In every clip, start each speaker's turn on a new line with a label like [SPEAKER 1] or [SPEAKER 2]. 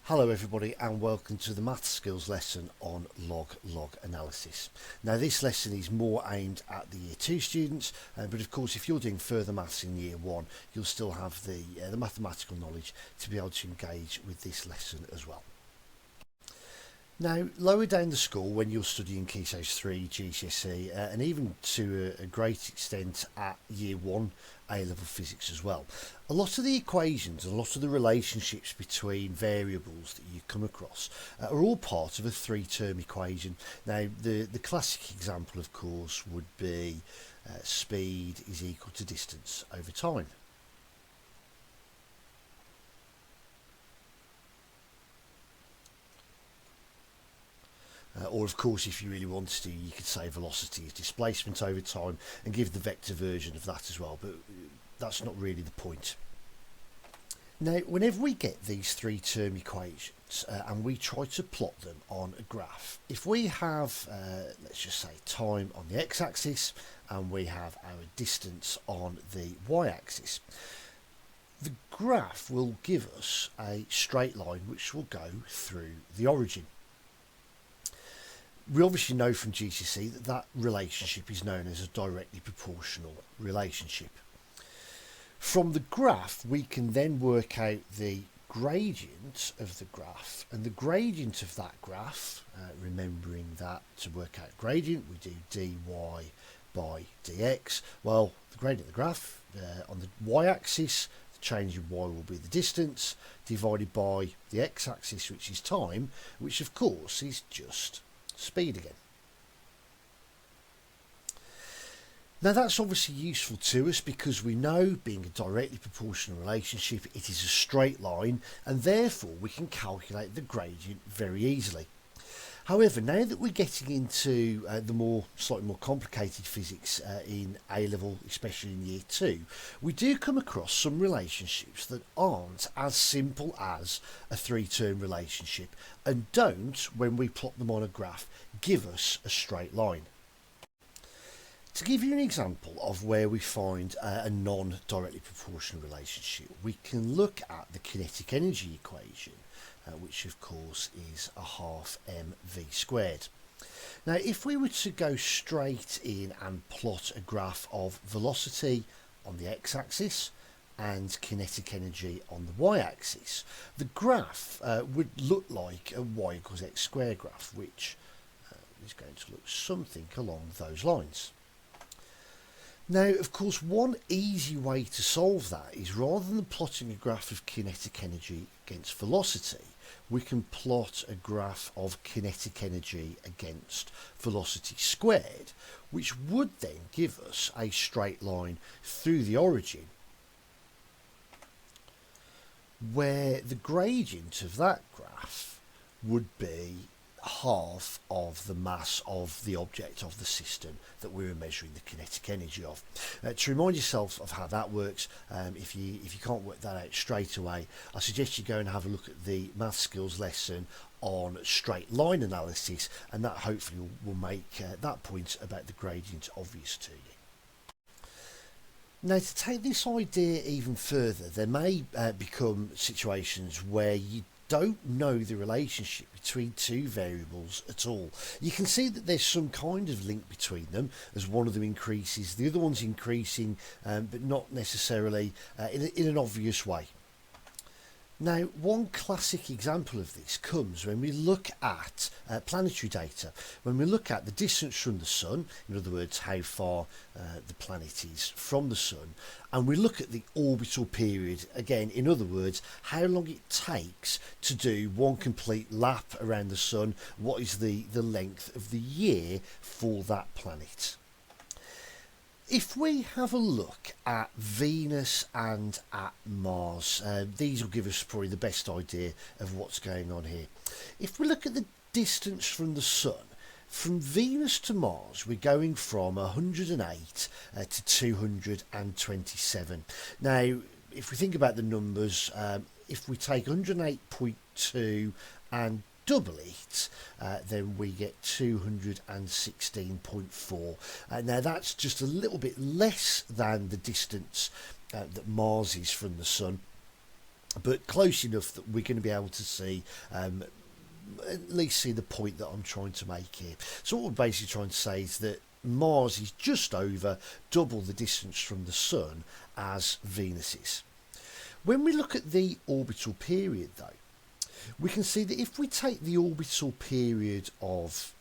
[SPEAKER 1] Hello everybody and welcome to the maths skills lesson on log analysis. Now this lesson is more aimed at the year 2 students, but of course if you're doing further maths in year 1 you'll still have the mathematical knowledge to be able to engage with this lesson as well. Now, lower down the school, when you're studying Key Stage 3, GCSE, and even to a great extent at Year 1 A-level physics as well, a lot of the equations and a lot of the relationships between variables that you come across are all part of a three-term equation. Now, the classic example, of course, would be speed is equal to distance over time. Or of course, if you really wanted to, you could say velocity is displacement over time and give the vector version of that as well, but that's not really the point. Now, whenever we get these three-term equations and we try to plot them on a graph, if we have, let's just say, time on the x-axis and we have our distance on the y-axis, the graph will give us a straight line which will go through the origin. We obviously know from GCSE that that relationship is known as a directly proportional relationship. From the graph, we can then work out the gradient of the graph, and the gradient of that graph, remembering that to work out gradient, we do dy by dx. Well, the gradient of the graph on the y-axis, the change in y will be the distance, divided by the x-axis, which is time, which of course is just speed again. Now that's obviously useful to us because we know, being a directly proportional relationship, it is a straight line and therefore we can calculate the gradient very easily. However, now that we're getting into the slightly more complicated physics in A-level, especially in year 2, we do come across some relationships that aren't as simple as a three-term relationship and don't, when we plot them on a graph, give us a straight line. To give you an example of where we find a non-directly proportional relationship, we can look at the kinetic energy equation, which of course is a half mv squared. Now if we were to go straight in and plot a graph of velocity on the x-axis and kinetic energy on the y-axis, the graph would look like a y equals x squared graph, which is going to look something along those lines. Now, of course, one easy way to solve that is, rather than plotting a graph of kinetic energy against velocity, we can plot a graph of kinetic energy against velocity squared, which would then give us a straight line through the origin, where the gradient of that graph would be half of the mass of the object of the system that we were measuring the kinetic energy of. To remind yourself of how that works, if you can't work that out straight away, I suggest you go and have a look at the math skills lesson on straight line analysis, and that hopefully will make that point about the gradient obvious to you. Now, to take this idea even further, there may become situations where you don't know the relationship between two variables at all. You can see that there's some kind of link between them, as one of them increases, the other one's increasing, but not necessarily in an obvious way. Now, one classic example of this comes when we look at planetary data, when we look at the distance from the sun, in other words, how far the planet is from the sun, and we look at the orbital period, again, in other words, how long it takes to do one complete lap around the sun, what is the length of the year for that planet. If we have a look at Venus and at Mars, these will give us probably the best idea of what's going on here. If we look at the distance from the Sun, from Venus to Mars, we're going from 108 to 227. Now, if we think about the numbers, if we take 108.2 and double it, then we get 216.4. Now that's just a little bit less than the distance that Mars is from the Sun. but close enough that we're going to be able to see at least see the point that I'm trying to make here. So what we're basically trying to say is that Mars is just over double the distance from the Sun as Venus is. When we look at the orbital period though, we can see that if we take the orbital period of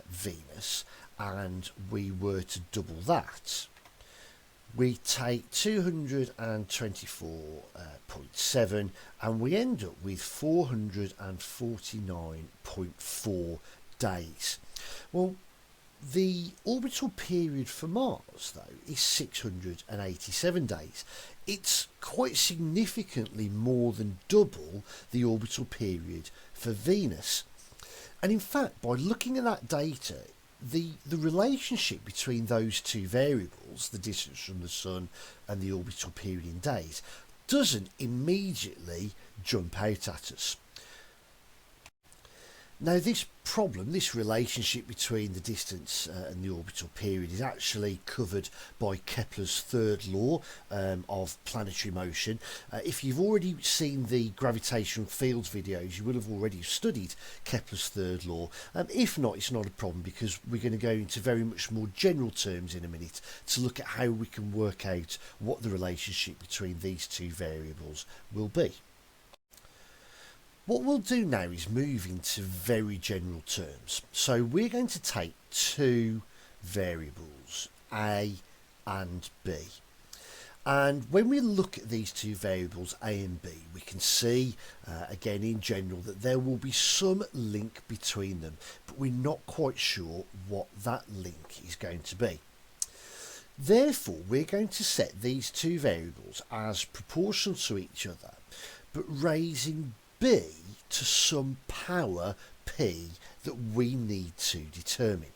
[SPEAKER 1] Venus and we were to double that, we take 224.7 and we end up with 449.4 days. Well, the orbital period for Mars, though, is 687 days. It's quite significantly more than double the orbital period for Venus. And in fact, by looking at that data, the relationship between those two variables, the distance from the Sun and the orbital period in days, doesn't immediately jump out at us. Now this problem, this relationship between the distance and the orbital period is actually covered by Kepler's third law of planetary motion. If you've already seen the gravitational fields videos, you will have already studied Kepler's third law. If not, it's not a problem because we're going to go into very much more general terms in a minute to look at how we can work out what the relationship between these two variables will be. What we'll do now is move into very general terms. So we're going to take two variables, A and B. And when we look at these two variables, A and B, we can see, again in general, that there will be some link between them, but we're not quite sure what that link is going to be. Therefore, we're going to set these two variables as proportional to each other, but raising B to some power P that we need to determine.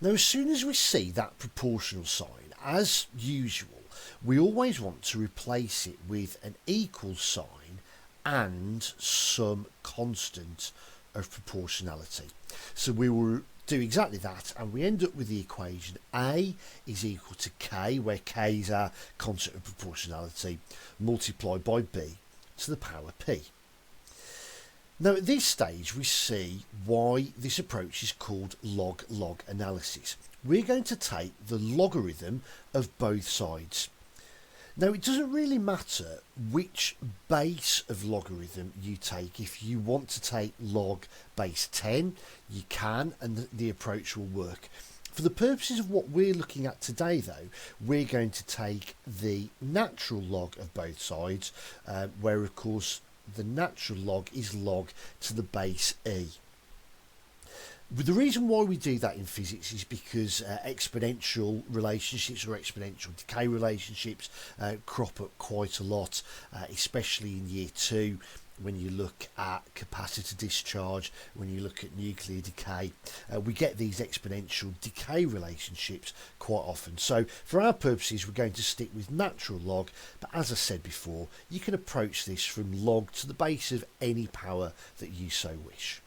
[SPEAKER 1] Now, as soon as we see that proportional sign, as usual, we always want to replace it with an equal sign and some constant of proportionality. So we will do exactly that, and we end up with the equation A is equal to K, where K is our constant of proportionality, multiplied by B to the power P. Now at this stage we see why this approach is called log-log analysis. We're going to take the logarithm of both sides. Now it doesn't really matter which base of logarithm you take. If you want to take log base 10, you can, and the approach will work. For the purposes of what we're looking at today though, we're going to take the natural log of both sides, where of course the natural log is log to the base e. But the reason why we do that in physics is because exponential relationships or exponential decay relationships crop up quite a lot, especially in year 2. When you look at capacitor discharge, when you look at nuclear decay, we get these exponential decay relationships quite often. So for our purposes, we're going to stick with natural log, but as I said before, you can approach this from log to the base of any power that you so wish.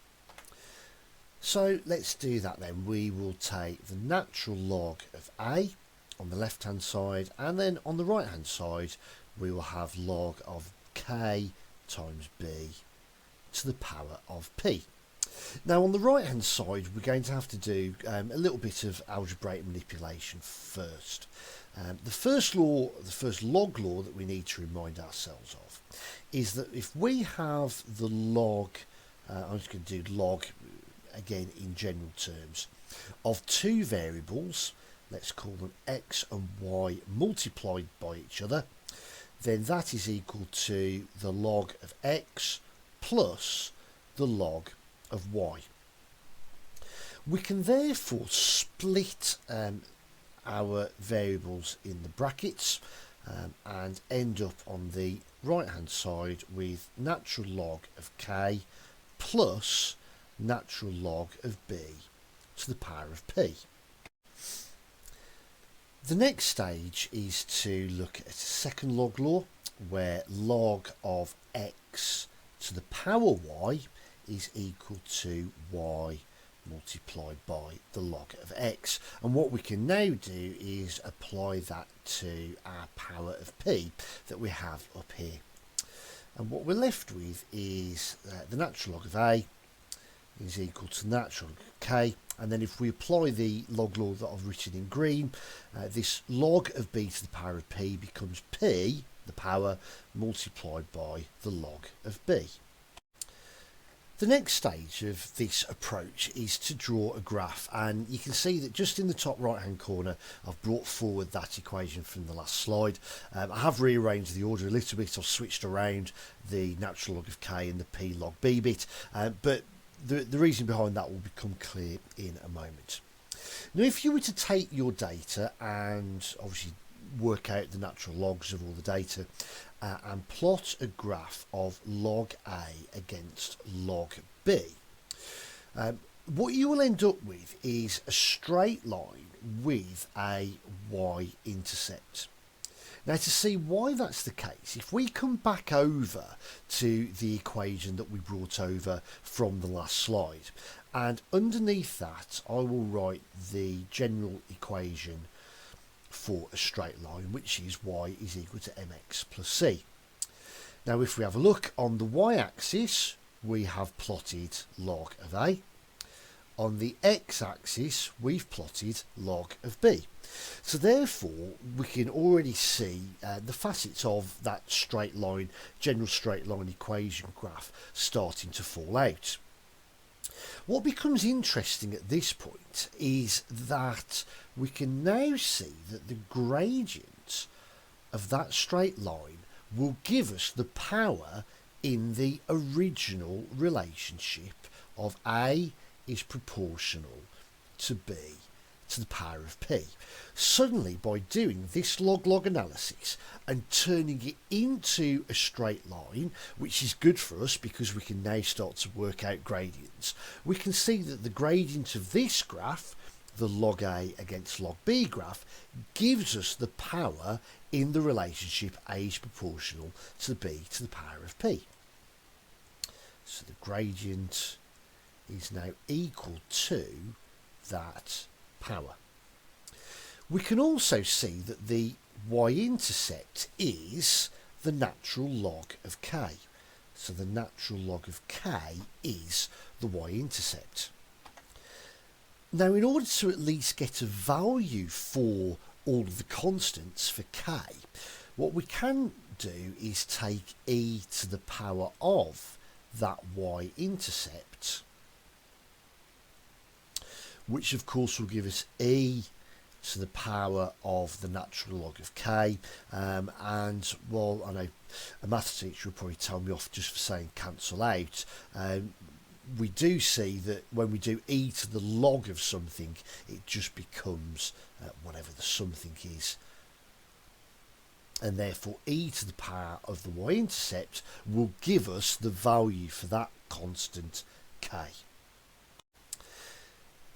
[SPEAKER 1] So let's do that then. We will take the natural log of A on the left hand side, and then on the right hand side we will have log of K times B to the power of P. Now on the right hand side we're going to have to do a little bit of algebraic manipulation first. The first log law that we need to remind ourselves of is that if we have the log, I'm just going to do log again in general terms, of two variables, let's call them x and y multiplied by each other, then that is equal to the log of x plus the log of y. We can therefore split our variables in the brackets and end up on the right hand side with natural log of k plus natural log of b to the power of p. The next stage is to look at a second log law, where log of x to the power y is equal to y multiplied by the log of x. And what we can now do is apply that to our power of p that we have up here. And what we're left with is the natural log of a is equal to the natural log of k. And then if we apply the log law that I've written in green, this log of b to the power of p becomes p, the power, multiplied by the log of b. The next stage of this approach is to draw a graph, and you can see that just in the top right hand corner I've brought forward that equation from the last slide. I have rearranged the order a little bit. I've switched around the natural log of k and the p log b bit, but the reason behind that will become clear in a moment. Now if you were to take your data and obviously work out the natural logs of all the data and plot a graph of log A against log B, what you will end up with is a straight line with a y-intercept. Now to see why that's the case, if we come back over to the equation that we brought over from the last slide, and underneath that I will write the general equation for a straight line, which is y is equal to mx plus c. Now if we have a look on the y-axis, we have plotted log of a. On the x-axis, we've plotted log of b. So therefore, we can already see the facets of that straight line, general straight line equation graph starting to fall out. What becomes interesting at this point is that we can now see that the gradient of that straight line will give us the power in the original relationship of A is proportional to B to the power of P. Suddenly, by doing this log-log analysis and turning it into a straight line, which is good for us because we can now start to work out gradients, we can see that the gradient of this graph, the log A against log B graph, gives us the power in the relationship A is proportional to B to the power of P. So the gradient is now equal to that power. We can also see that the y-intercept is the natural log of k. So the natural log of k is the y-intercept. Now in order to at least get a value for all of the constants for k, what we can do is take e to the power of that y-intercept, which of course will give us e to the power of the natural log of k, and well, I know a maths teacher will probably tell me off just for saying cancel out. We do see that when we do e to the log of something, it just becomes whatever the something is, and therefore e to the power of the y-intercept will give us the value for that constant k.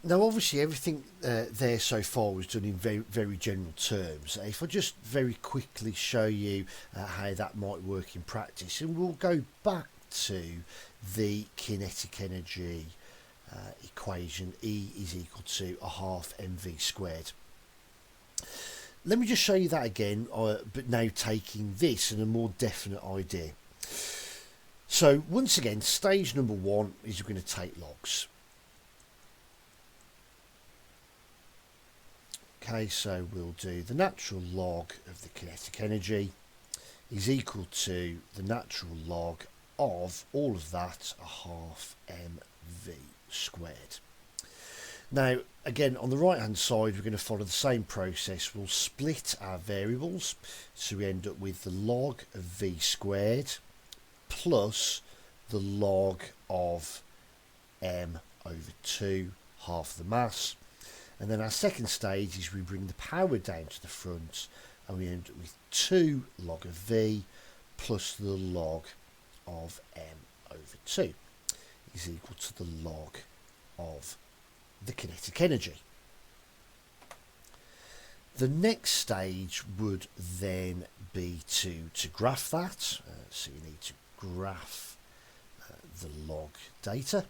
[SPEAKER 1] Now obviously everything there so far was done in very, very general terms. If I just very quickly show you how that might work in practice, and we'll go back to the kinetic energy equation, E is equal to a half mv squared. Let me just show you that again, but now taking this in a more definite idea. So once again, stage number one is we're going to take logs. Okay, so we'll do the natural log of the kinetic energy is equal to the natural log of all of that, a half mv squared. Now again, on the right hand side, we're going to follow the same process. We'll split our variables, so we end up with the log of v squared plus the log of m over 2, half the mass. And then our second stage is we bring the power down to the front, and we end up with 2 log of v plus the log of m over 2 is equal to the log of the kinetic energy. The next stage would then be to graph that. So you need to graph the log data.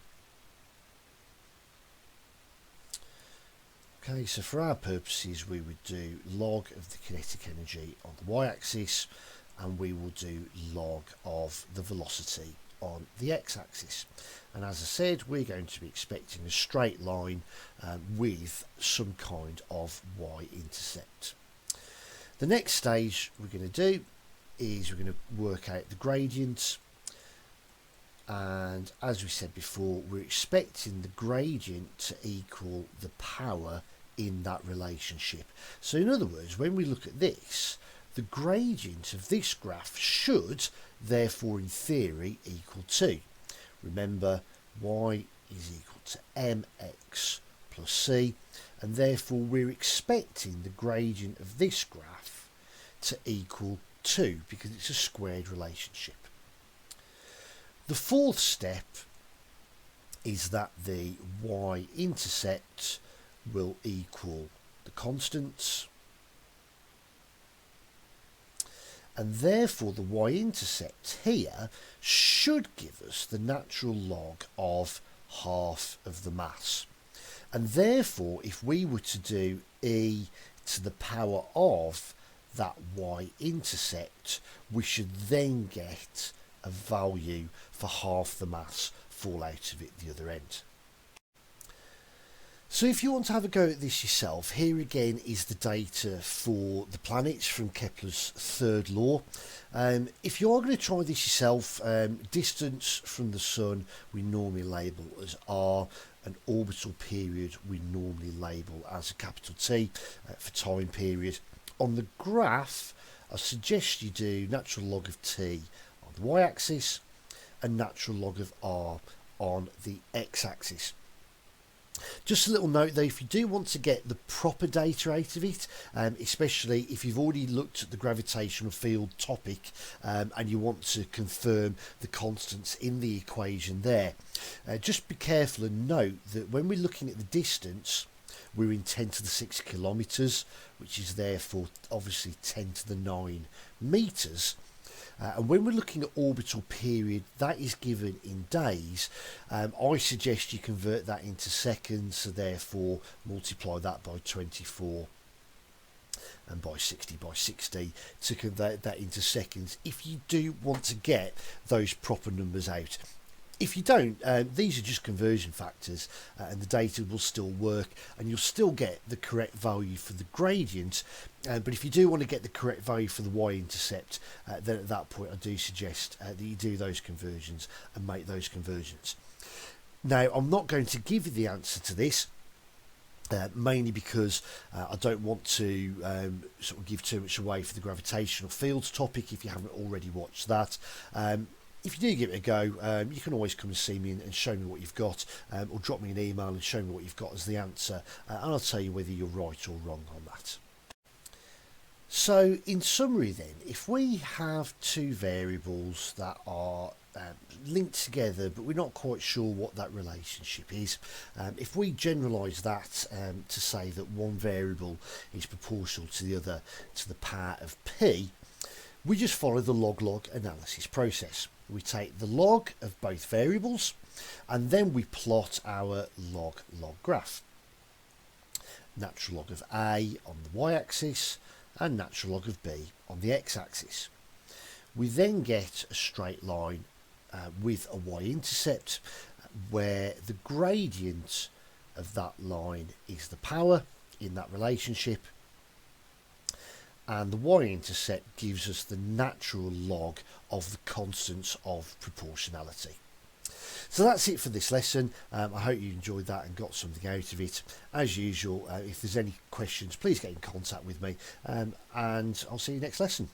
[SPEAKER 1] Okay, so for our purposes we would do log of the kinetic energy on the y-axis, and we will do log of the velocity on the x-axis. And as I said, we're going to be expecting a straight line with some kind of y-intercept. The next stage we're going to do is we're going to work out the gradient, and as we said before, we're expecting the gradient to equal the power in that relationship. So in other words, when we look at this, the gradient of this graph should therefore in theory equal 2. Remember, y is equal to mx plus c, and therefore we're expecting the gradient of this graph to equal 2 because it's a squared relationship. The fourth step is that the y-intercept will equal the constants, and therefore the y-intercept here should give us the natural log of half of the mass. And therefore, if we were to do e to the power of that y-intercept, we should then get a value for half the mass fall out of it the other end. So if you want to have a go at this yourself, here again is the data for the planets from Kepler's third law. If you are going to try this yourself, distance from the sun we normally label as r, and orbital period we normally label as a capital T for time period. On the graph, I suggest you do natural log of t on the y-axis and natural log of r on the x-axis. Just a little note though, if you do want to get the proper data out of it, especially if you've already looked at the gravitational field topic and you want to confirm the constants in the equation there, just be careful and note that when we're looking at the distance, we're in 10 to the 6 kilometres, which is therefore obviously 10 to the 9 metres. And when we're looking at orbital period, that is given in days. I suggest you convert that into seconds, so therefore multiply that by 24 and by 60 to convert that into seconds if you do want to get those proper numbers out. If you don't, these are just conversion factors and the data will still work and you'll still get the correct value for the gradient. But if you do want to get the correct value for the y-intercept, then at that point I do suggest that you do those conversions and make those conversions. Now, I'm not going to give you the answer to this, mainly because I don't want to sort of give too much away for the gravitational fields topic if you haven't already watched that. If you do give it a go, you can always come and see me and show me what you've got, or drop me an email and show me what you've got as the answer, and I'll tell you whether you're right or wrong on that. So in summary then, if we have two variables that are linked together but we're not quite sure what that relationship is, if we generalise that to say that one variable is proportional to the other to the power of p, we just follow the log-log analysis process. We take the log of both variables and then we plot our log-log graph. Natural log of A on the y-axis and natural log of B on the x-axis. We then get a straight line with a y-intercept where the gradient of that line is the power in that relationship, and the y-intercept gives us the natural log of the constants of proportionality. So that's it for this lesson. I hope you enjoyed that and got something out of it. As usual, if there's any questions, please get in contact with me, and I'll see you next lesson.